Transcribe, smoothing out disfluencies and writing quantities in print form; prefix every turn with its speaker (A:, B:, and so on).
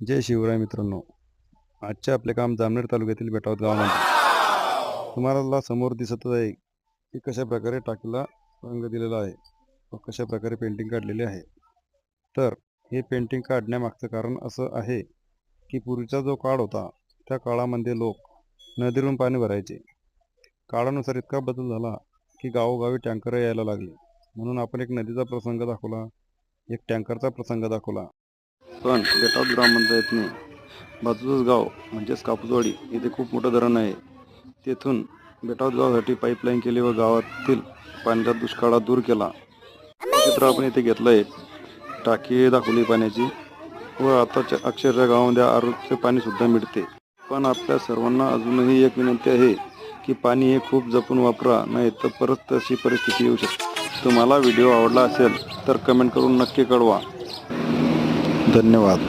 A: जय शिवराय मित्रांनो. आजचे आपले काम जामनेर तालुक्यातील बेटावत गावामध्ये. तुम्हाला समोर दिसत आहे की कशा प्रकारे टाकीला रंग दिलेला आहे व कशा प्रकारे पेंटिंग काढलेली आहे. तर हे पेंटिंग काढण्यामागचं कारण असं आहे की पूर्वीचा जो काळ होता त्या काळामध्ये लोक नदीवरून पाणी भरायचे. काळानुसार इतका बदल झाला की गावोगावी टँकर यायला लागले. म्हणून आपण एक नदीचा प्रसंग दाखवला, एक टँकरचा प्रसंग दाखवला. पण बेटावत ग्रामपंचायतने बाजूचंच गाव म्हणजेच कापूसवाडी येथे खूप मोठं धरण आहे. तेथून बेटावत गावासाठी पाईपलाईन केली व गावातील पाण्याचा दुष्काळ दूर केला. चित्र आपण इथे घेतलं आहे. टाकी दाखवली पाण्याची व आता अक्षरशः गावामध्ये आरोग्य पाणी सुद्धा मिळते. पण आपल्या सर्वांना अजूनही एक विनंती आहे की पाणी हे खूप जपून वापरा, नाही तर परत तशी परिस्थिती येऊ शकते. तुम्हाला व्हिडिओ आवडला असेल तर कमेंट करून नक्की कळवा. धन्यवाद.